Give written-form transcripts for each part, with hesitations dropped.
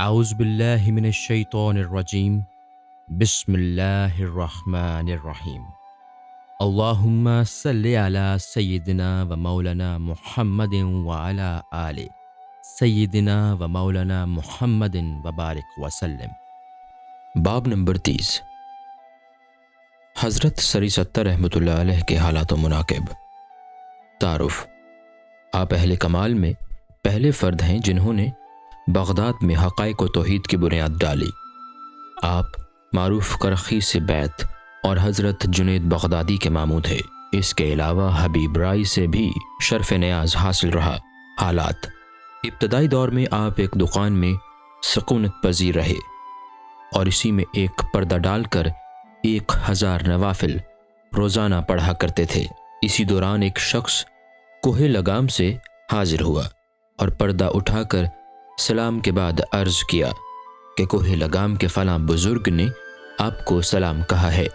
اعوذ باللہ من الشیطان الرجیم بسم اللہ الرحمن الرحیم اللہم صلی علی سیدنا و مولانا محمد وعلی آل سیدنا و مولانا محمد وبارک وسلم۔ باب نمبر 30۔ حضرت سری ستر رحمۃ اللہ علیہ کے حالات و مناقب۔ تعارف: آپ اہل کمال میں پہلے فرد ہیں جنہوں نے بغداد میں حقائق و توحید کی بنیاد ڈالی۔ آپ معروف کرخی سے بیعت اور حضرت جنید بغدادی کے ماموں تھے۔ اس کے علاوہ حبیب رائی سے بھی شرف نیاز حاصل رہا۔ حالات: ابتدائی دور میں آپ ایک دکان میں سکونت پذیر رہے اور اسی میں ایک پردہ ڈال کر 1000 نوافل روزانہ پڑھا کرتے تھے۔ اسی دوران ایک شخص کوہ لگام سے حاضر ہوا اور پردہ اٹھا کر سلام کے بعد عرض کیا کہ کوہ لگام کے فلاں بزرگ نے آپ کو سلام کہا ہے۔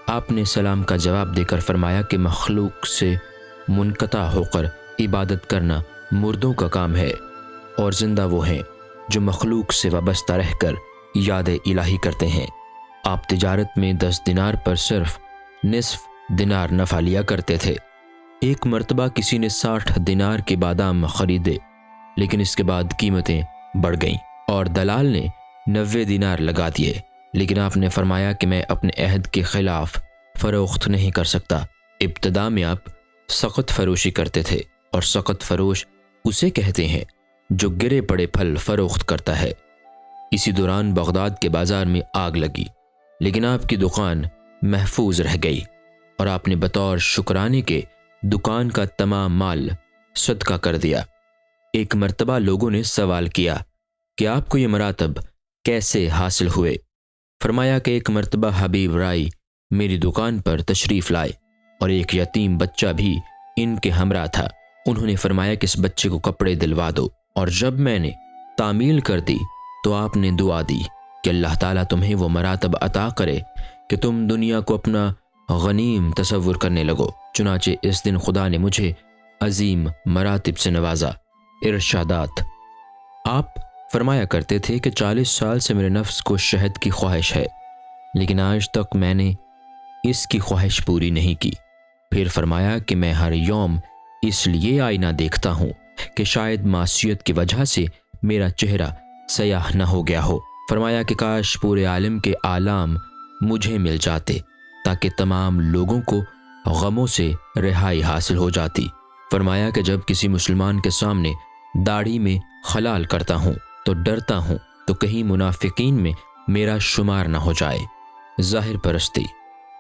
آپ نے سلام کا جواب دے کر فرمایا کہ مخلوق سے منقطع ہو کر عبادت کرنا مردوں کا کام ہے اور زندہ وہ ہیں جو مخلوق سے وابستہ رہ کر یاد الہی کرتے ہیں۔ آپ تجارت میں 10 دینار پر صرف نصف دینار نفع لیا کرتے تھے۔ ایک مرتبہ کسی نے 60 دینار کے بادام خریدے، لیکن اس کے بعد قیمتیں بڑھ گئیں اور دلال نے 90 دینار لگا دیے، لیکن آپ نے فرمایا کہ میں اپنے عہد کے خلاف فروخت نہیں کر سکتا۔ ابتدا میں آپ سخت فروشی کرتے تھے اور سخت فروش اسے کہتے ہیں جو گرے پڑے پھل فروخت کرتا ہے۔ اسی دوران بغداد کے بازار میں آگ لگی، لیکن آپ کی دکان محفوظ رہ گئی اور آپ نے بطور شکرانے کے دکان کا تمام مال صدقہ کر دیا۔ ایک مرتبہ لوگوں نے سوال کیا کہ آپ کو یہ مراتب کیسے حاصل ہوئے؟ فرمایا کہ ایک مرتبہ حبیب رائی میری دکان پر تشریف لائے اور ایک یتیم بچہ بھی ان کے ہمراہ تھا۔ انہوں نے فرمایا کہ اس بچے کو کپڑے دلوا دو، اور جب میں نے تعمیل کر دی تو آپ نے دعا دی کہ اللہ تعالیٰ تمہیں وہ مراتب عطا کرے کہ تم دنیا کو اپنا غنیم تصور کرنے لگو۔ چنانچہ اس دن خدا نے مجھے عظیم مراتب سے نوازا۔ ارشادات: آپ فرمایا کرتے تھے کہ 40 سال سے میرے نفس کو شہد کی خواہش ہے، لیکن آج تک میں نے اس کی خواہش پوری نہیں کی۔ پھر فرمایا کہ میں ہر یوم اس لیے آئینہ دیکھتا ہوں کہ شاید معصیت کی وجہ سے میرا چہرہ سیاہ نہ ہو گیا ہو۔ فرمایا کہ کاش پورے عالم کے آلام مجھے مل جاتے تاکہ تمام لوگوں کو غموں سے رہائی حاصل ہو جاتی۔ فرمایا کہ جب کسی مسلمان کے سامنے داڑھی میں خلال کرتا ہوں تو ڈرتا ہوں تو کہیں منافقین میں میرا شمار نہ ہو جائے۔ ظاہر پرستی: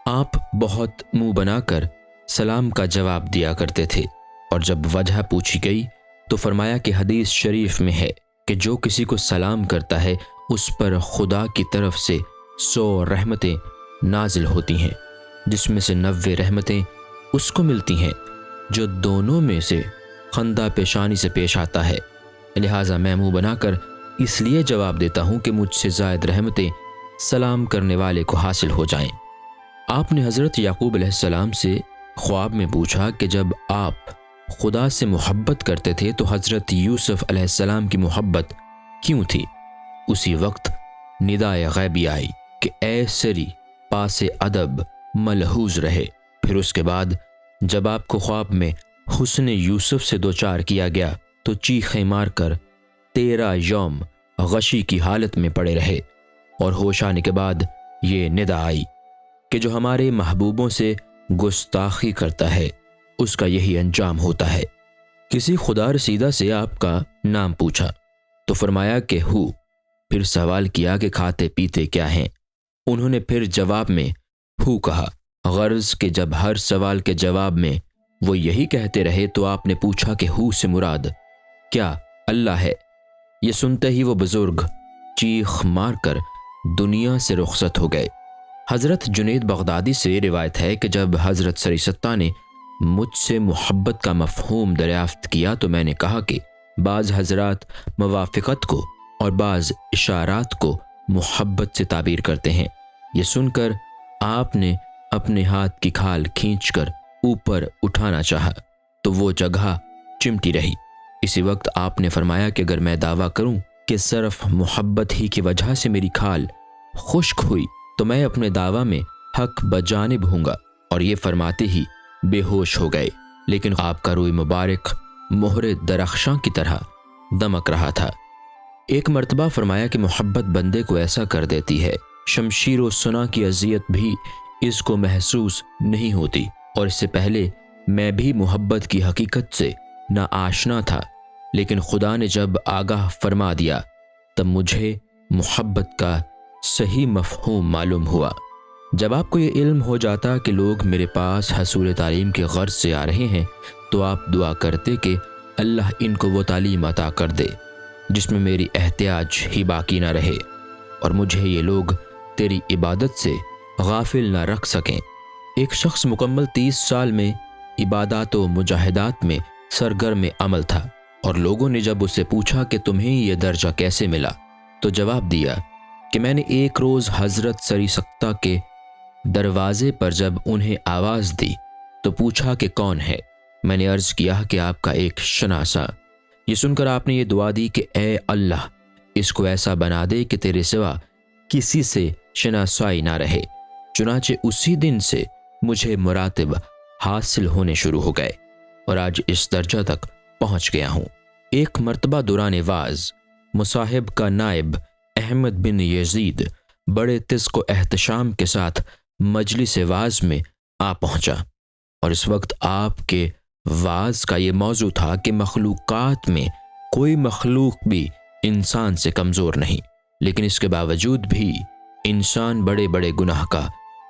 آپ بہت منہ بنا کر سلام کا جواب دیا کرتے تھے، اور جب وجہ پوچھی گئی تو فرمایا کہ حدیث شریف میں ہے کہ جو کسی کو سلام کرتا ہے اس پر خدا کی طرف سے 100 رحمتیں نازل ہوتی ہیں، جس میں سے 90 رحمتیں اس کو ملتی ہیں جو دونوں میں سے خندہ پیشانی سے پیش آتا ہے۔ لہٰذا میں منہ بنا کر اس لیے جواب دیتا ہوں کہ مجھ سے زائد رحمتیں سلام کرنے والے کو حاصل ہو جائیں۔ آپ نے حضرت یعقوب علیہ السلام سے خواب میں پوچھا کہ جب آپ خدا سے محبت کرتے تھے تو حضرت یوسف علیہ السلام کی محبت کیوں تھی؟ اسی وقت ندائے غیبی آئی کہ اے سری پاس ادب ملحوظ رہے۔ پھر اس کے بعد جب آپ کو خواب میں حسن یوسف سے دوچار کیا گیا تو چیخیں مار کر 13 یوم غشی کی حالت میں پڑے رہے، اور ہوش آنے کے بعد یہ ندا آئی کہ جو ہمارے محبوبوں سے گستاخی کرتا ہے اس کا یہی انجام ہوتا ہے۔ کسی خدا رسیدہ سے آپ کا نام پوچھا تو فرمایا کہ ہو۔ پھر سوال کیا کہ کھاتے پیتے کیا ہیں؟ انہوں نے پھر جواب میں ہو کہا، غرض کہ جب ہر سوال کے جواب میں وہ یہی کہتے رہے تو آپ نے پوچھا کہ ہو سے مراد کیا اللہ ہے؟ یہ سنتے ہی وہ بزرگ چیخ مار کر دنیا سے رخصت ہو گئے۔ حضرت جنید بغدادی سے روایت ہے کہ جب حضرت سری ستہ نے مجھ سے محبت کا مفہوم دریافت کیا تو میں نے کہا کہ بعض حضرات موافقت کو اور بعض اشارات کو محبت سے تعبیر کرتے ہیں۔ یہ سن کر آپ نے اپنے ہاتھ کی کھال کھینچ کر اوپر اٹھانا چاہا تو وہ جگہ چمٹی رہی۔ اسی وقت آپ نے فرمایا کہ اگر میں دعویٰ کروں کہ صرف محبت ہی کی وجہ سے میری کھال خشک ہوئی تو میں اپنے دعویٰ میں حق بجانب ہوں گا، اور یہ فرماتے ہی بے ہوش ہو گئے، لیکن آپ کا روئی مبارک مہر درخشاں کی طرح دمک رہا تھا۔ ایک مرتبہ فرمایا کہ محبت بندے کو ایسا کر دیتی ہے، شمشیر و سنا کی اذیت بھی اس کو محسوس نہیں ہوتی، اور اس سے پہلے میں بھی محبت کی حقیقت سے ناآشنا تھا، لیکن خدا نے جب آگاہ فرما دیا تب مجھے محبت کا صحیح مفہوم معلوم ہوا۔ جب آپ کو یہ علم ہو جاتا کہ لوگ میرے پاس حصول تعلیم کے غرض سے آ رہے ہیں تو آپ دعا کرتے کہ اللہ ان کو وہ تعلیم عطا کر دے جس میں میری احتیاج ہی باقی نہ رہے، اور مجھے یہ لوگ تیری عبادت سے غافل نہ رکھ سکیں۔ ایک شخص مکمل 30 سال میں عبادات و مجاہدات میں سرگرم عمل تھا، اور لوگوں نے جب اس سے پوچھا کہ تمہیں یہ درجہ کیسے ملا تو جواب دیا کہ میں نے ایک روز حضرت سری سکتہ کے دروازے پر جب انہیں آواز دی تو پوچھا کہ کون ہے؟ میں نے عرض کیا کہ آپ کا ایک شناسا۔ یہ سن کر آپ نے یہ دعا دی کہ اے اللہ، اس کو ایسا بنا دے کہ تیرے سوا کسی سے شناسائی نہ رہے۔ چنانچہ اسی دن سے مجھے مراتب حاصل ہونے شروع ہو گئے اور آج اس درجہ تک پہنچ گیا ہوں۔ ایک مرتبہ دوران واعظ مصاحب کا نائب احمد بن یزید بڑے طزق و احتشام کے ساتھ مجلس واعظ میں آ پہنچا، اور اس وقت آپ کے واعظ کا یہ موضوع تھا کہ مخلوقات میں کوئی مخلوق بھی انسان سے کمزور نہیں، لیکن اس کے باوجود بھی انسان بڑے بڑے گناہ کا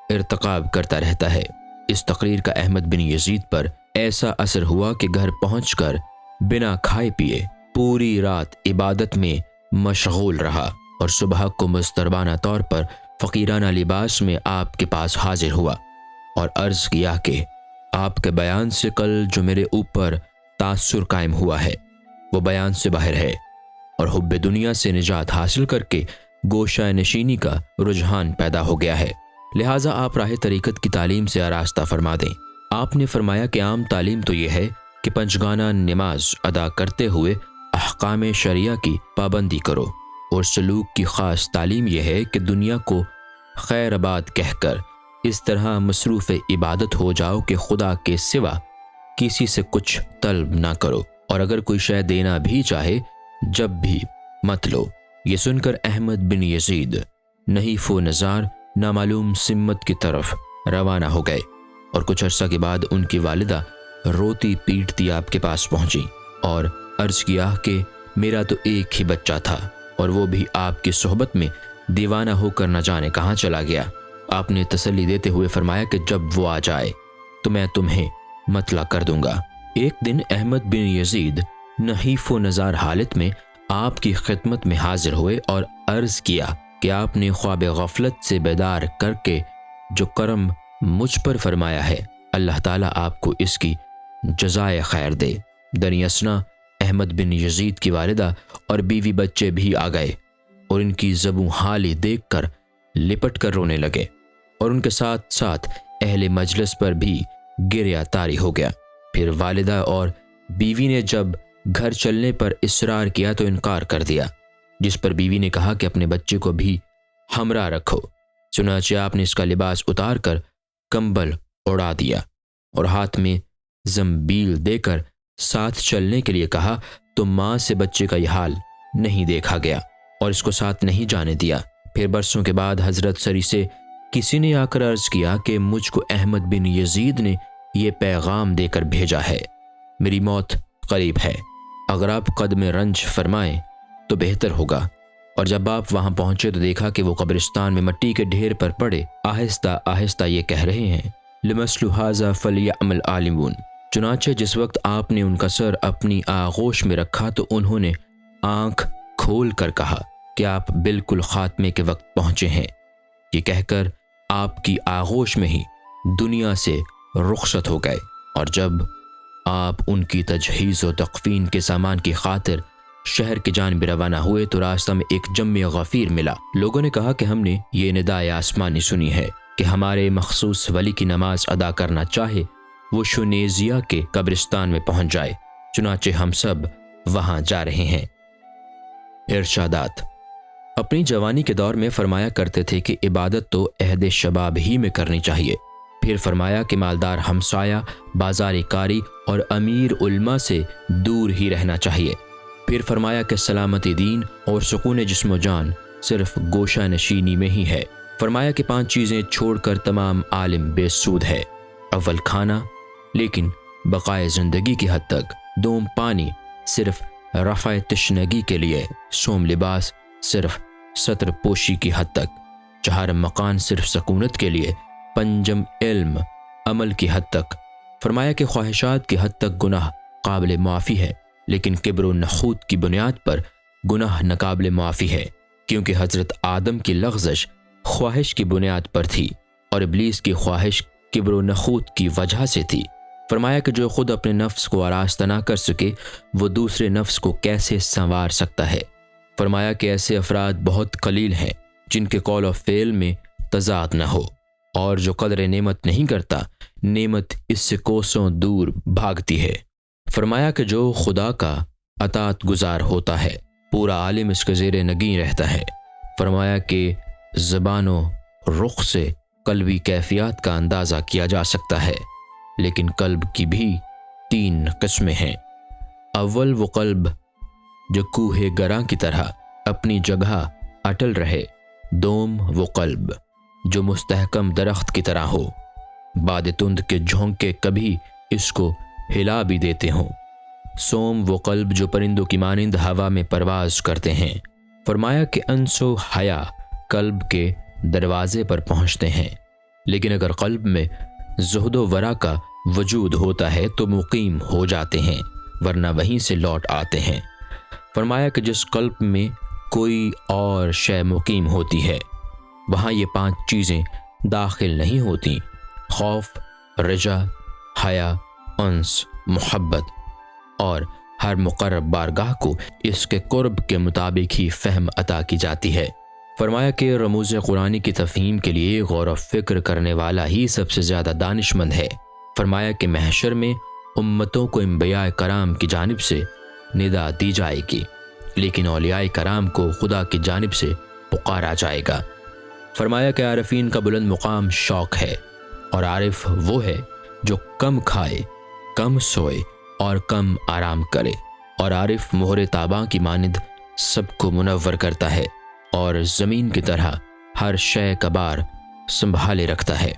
ارتکاب کرتا رہتا ہے۔ اس تقریر کا احمد بن یزید پر ایسا اثر ہوا کہ گھر پہنچ کر بنا کھائے پیے پوری رات عبادت میں مشغول رہا، اور صبح کو مستربانہ طور پر فقیرانہ لباس میں آپ کے پاس حاضر ہوا اور عرض کیا کہ آپ کے بیان سے کل جو میرے اوپر تاثر قائم ہوا ہے وہ بیان سے باہر ہے، اور حب دنیا سے نجات حاصل کر کے گوشہ نشینی کا رجحان پیدا ہو گیا ہے، لہٰذا آپ راہ طریقت کی تعلیم سے آراستہ فرما دیں۔ آپ نے فرمایا کہ عام تعلیم تو یہ ہے کہ پنجگانہ نماز ادا کرتے ہوئے احکام شرعیہ کی پابندی کرو، اور سلوک کی خاص تعلیم یہ ہے کہ دنیا کو خیر آباد کہہ کر اس طرح مصروف عبادت ہو جاؤ کہ خدا کے سوا کسی سے کچھ طلب نہ کرو، اور اگر کوئی شے دینا بھی چاہے جب بھی مت لو۔ یہ سن کر احمد بن یزید نحیف و نزار نامعلوم سمت کی طرف روانہ ہو گئے، اور کچھ عرصہ کے بعد ان کی والدہ روتی پیٹتی آپ کے پاس پہنچی اور عرض کیا کہ میرا تو ایک ہی بچہ تھا اور وہ بھی آپ کی صحبت میں دیوانہ ہو کر نہ جانے کہاں چلا گیا۔ آپ نے تسلی دیتے ہوئے فرمایا کہ جب وہ آ جائے تو میں تمہیں مطلع کر دوں گا۔ ایک دن احمد بن یزید نحیف و نزار حالت میں آپ کی خدمت میں حاضر ہوئے اور عرض کیا کہ آپ نے خواب غفلت سے بیدار کر کے جو کرم مجھ پر فرمایا ہے، اللہ تعالیٰ آپ کو اس کی جزائے خیر دے۔ دریں اثنا احمد بن یزید کی والدہ اور بیوی بچے بھی آ گئے اور ان کی زبوں حالی دیکھ کر لپٹ کر رونے لگے، اور ان کے ساتھ ساتھ اہل مجلس پر بھی گریہ طاری ہو گیا۔ پھر والدہ اور بیوی نے جب گھر چلنے پر اصرار کیا تو انکار کر دیا، جس پر بیوی نے کہا کہ اپنے بچے کو بھی ہمراہ رکھو۔ چنانچہ آپ نے اس کا لباس اتار کر کمبل اڑا دیا اور ہاتھ میں زنبیل دے کر ساتھ چلنے کے لیے کہا، تو ماں سے بچے کا یہ حال نہیں دیکھا گیا اور اس کو ساتھ نہیں جانے دیا۔ پھر برسوں کے بعد حضرت سری سے کسی نے آ کر عرض کیا کہ مجھ کو احمد بن یزید نے یہ پیغام دے کر بھیجا ہے، میری موت قریب ہے، اگر آپ قدم رنج فرمائیں تو بہتر ہوگا۔ اور جب آپ وہاں پہنچے تو دیکھا کہ وہ قبرستان میں مٹی کے ڈھیر پر پڑے آہستہ آہستہ یہ کہہ رہے ہیں، لمثل ھذا فلیعمل عالمون۔ چنانچہ جس وقت آپ نے ان کا سر اپنی آغوش میں رکھا تو انہوں نے آنکھ کھول کر کہا کہ آپ بالکل خاتمے کے وقت پہنچے ہیں۔ یہ کہہ کر آپ کی آغوش میں ہی دنیا سے رخصت ہو گئے، اور جب آپ ان کی تجہیز و تکفین کے سامان کی خاطر شہر کی جانب روانہ ہوئے تو راستہ میں ایک جم غفیر ملا۔ لوگوں نے کہا کہ ہم نے یہ ندائے آسمانی سنی ہے کہ ہمارے مخصوص ولی کی نماز ادا کرنا چاہے وہ شنیزیا کے قبرستان میں پہنچ جائے، چنانچہ ہم سب وہاں جا رہے ہیں۔ ارشادات۔ اپنی جوانی کے دور میں فرمایا کرتے تھے کہ عبادت تو عہد شباب ہی میں کرنی چاہیے۔ پھر فرمایا کہ مالدار ہمسایہ، بازاری کاری اور امیر علماء سے دور ہی رہنا چاہیے۔ پھر فرمایا کہ سلامتی دین اور سکون جسم و جان صرف گوشہ نشینی میں ہی ہے۔ فرمایا کہ 5 چیزیں چھوڑ کر تمام عالم بے سود ہے۔ اول کھانا، لیکن بقائے زندگی کی حد تک۔ دوم پانی، صرف رفع تشنگی کے لیے۔ سوم لباس، صرف ستر پوشی کی حد تک۔ چہارم مکان، صرف سکونت کے لیے۔ پنجم علم، عمل کی حد تک۔ فرمایا کہ خواہشات کی حد تک گناہ قابل معافی ہے، لیکن کبر و نخوت کی بنیاد پر گناہ ناقابل معافی ہے، کیونکہ حضرت آدم کی لغزش خواہش کی بنیاد پر تھی اور ابلیس کی خواہش کبر و نخوت کی وجہ سے تھی۔ فرمایا کہ جو خود اپنے نفس کو آراستہ نہ کر سکے، وہ دوسرے نفس کو کیسے سنوار سکتا ہے۔ فرمایا کہ ایسے افراد بہت قلیل ہیں جن کے قول و فعل میں تضاد نہ ہو، اور جو قدر نعمت نہیں کرتا، نعمت اس سے کوسوں دور بھاگتی ہے۔ فرمایا کہ جو خدا کا اطاعت گزار ہوتا ہے، پورا عالم اس کے زیر نگیں رہتا ہے۔ فرمایا کہ زبان و رخ سے قلبی کیفیات کا اندازہ کیا جا سکتا ہے، لیکن قلب کی بھی 3 قسمیں ہیں۔ اول وہ قلب جو کوہ گراں کی طرح اپنی جگہ اٹل رہے۔ دوم وہ قلب جو مستحکم درخت کی طرح ہو، باد تند کے جھونکے کبھی اس کو ہلا بھی دیتے ہوں۔ سوم وہ قلب جو پرندوں کی مانند ہوا میں پرواز کرتے ہیں۔ فرمایا کہ انس و حیا قلب کے دروازے پر پہنچتے ہیں، لیکن اگر قلب میں زہد و ورع کا وجود ہوتا ہے تو مقیم ہو جاتے ہیں، ورنہ وہیں سے لوٹ آتے ہیں۔ فرمایا کہ جس قلب میں کوئی اور شے مقیم ہوتی ہے، وہاں یہ 5 چیزیں داخل نہیں ہوتی: خوف، رجا، حیا، انس، محبت، اور ہر مقرب بارگاہ کو اس کے قرب کے مطابق ہی فہم عطا کی جاتی ہے۔ فرمایا کہ رموز قرآنی کی تفہیم کے لیے غور و فکر کرنے والا ہی سب سے زیادہ دانشمند ہے۔ فرمایا کہ محشر میں امتوں کو انبیاء کرام کی جانب سے ندا دی جائے گی، لیکن اولیاء کرام کو خدا کی جانب سے پکارا جائے گا۔ فرمایا کہ عارفین کا بلند مقام شوق ہے، اور عارف وہ ہے جو کم کھائے، کم سوئے اور کم آرام کرے، اور عارف مہر تاباں کی مانند سب کو منور کرتا ہے، اور زمین کی طرح ہر شے کا بار سنبھالے رکھتا ہے،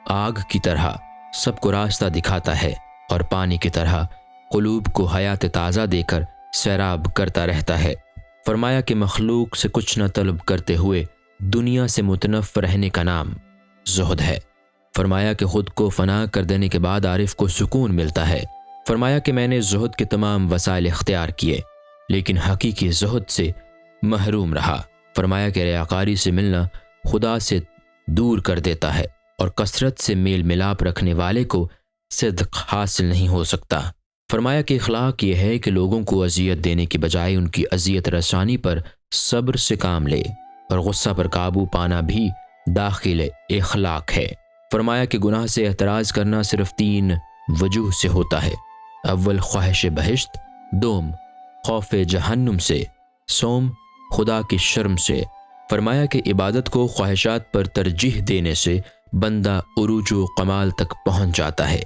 آگ کی طرح سب کو راستہ دکھاتا ہے، اور پانی کی طرح قلوب کو حیات تازہ دے کر سیراب کرتا رہتا ہے۔ فرمایا کہ مخلوق سے کچھ نہ طلب کرتے ہوئے دنیا سے متنف رہنے کا نام زہد ہے۔ فرمایا کہ خود کو فنا کر دینے کے بعد عارف کو سکون ملتا ہے۔ فرمایا کہ میں نے زہد کے تمام وسائل اختیار کیے، لیکن حقیقی زہد سے محروم رہا۔ فرمایا کہ ریاکاری سے ملنا خدا سے دور کر دیتا ہے، اور کثرت سے میل ملاپ رکھنے والے کو صدق حاصل نہیں ہو سکتا۔ فرمایا کہ اخلاق یہ ہے کہ لوگوں کو اذیت دینے کی بجائے ان کی اذیت رسانی پر صبر سے کام لے، اور غصہ پر قابو پانا بھی داخل اخلاق ہے۔ فرمایا کہ گناہ سے احتراز کرنا صرف 3 وجوہ سے ہوتا ہے: اول خواہش بہشت، دوم خوف جہنم سے، سوم خدا کی شرم سے۔ فرمایا کہ عبادت کو خواہشات پر ترجیح دینے سے بندہ عروج و کمال تک پہنچ جاتا ہے۔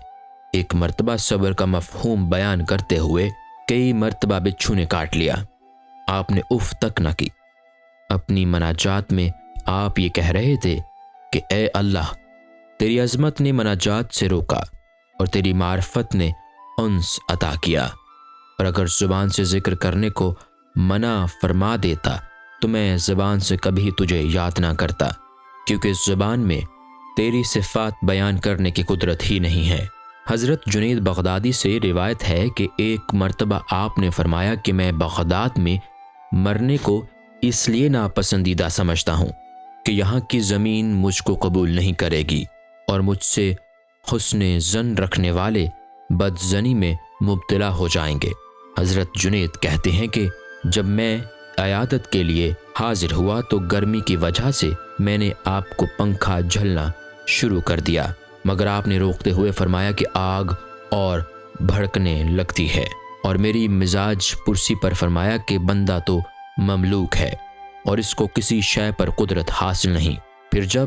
ایک مرتبہ صبر کا مفہوم بیان کرتے ہوئے کئی مرتبہ بچھو نے کاٹ لیا، آپ نے اف تک نہ کی۔ اپنی مناجات میں آپ یہ کہہ رہے تھے کہ اے اللہ، تیری عظمت نے مناجات سے روکا، اور تیری معرفت نے انس عطا کیا، اور اگر زبان سے ذکر کرنے کو منع فرما دیتا تو میں زبان سے کبھی تجھے یاد نہ کرتا، کیونکہ زبان میں تیری صفات بیان کرنے کی قدرت ہی نہیں ہے۔ حضرت جنید بغدادی سے روایت ہے کہ ایک مرتبہ آپ نے فرمایا کہ میں بغداد میں مرنے کو اس لیے ناپسندیدہ سمجھتا ہوں کہ یہاں کی زمین مجھ کو قبول نہیں کرے گی، اور مجھ سے حسن ظن رکھنے والے بدظنی میں مبتلا ہو جائیں گے۔ حضرت جنید کہتے ہیں کہ جب میں عیادت کے لیے حاضر ہوا تو گرمی کی وجہ سے میں نے آپ کو پنکھا جھلنا شروع کر دیا، مگر آپ نے روکتے ہوئے فرمایا کہ آگ اور بھڑکنے لگتی ہے، اور میری مزاج پرسی پر فرمایا کہ بندہ تو مملوک ہے اور اس کو کسی شے پر قدرت حاصل نہیں۔ پھر جب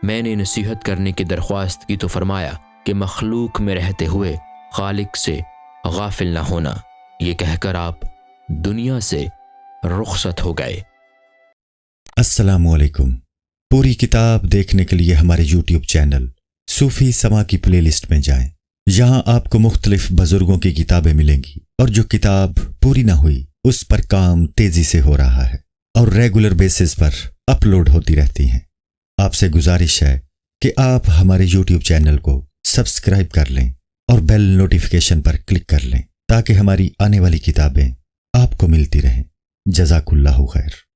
میں نے نصیحت کرنے کی درخواست کی تو فرمایا کہ مخلوق میں رہتے ہوئے خالق سے غافل نہ ہونا۔ یہ کہہ کر آپ دنیا سے رخصت ہو گئے۔ السلام علیکم۔ پوری کتاب دیکھنے کے لیے ہمارے یوٹیوب چینل صوفی سما کی پلے لسٹ میں جائیں۔ یہاں آپ کو مختلف بزرگوں کی کتابیں ملیں گی، اور جو کتاب پوری نہ ہوئی اس پر کام تیزی سے ہو رہا ہے اور ریگولر بیسس پر اپلوڈ ہوتی رہتی ہیں۔ آپ سے گزارش ہے کہ آپ ہمارے یوٹیوب چینل کو سبسکرائب کر لیں اور بیل نوٹیفیکیشن پر کلک کر لیں تاکہ ہماری آنے والی کتابیں آپ کو ملتی رہیں۔ جزاک اللہ خیر۔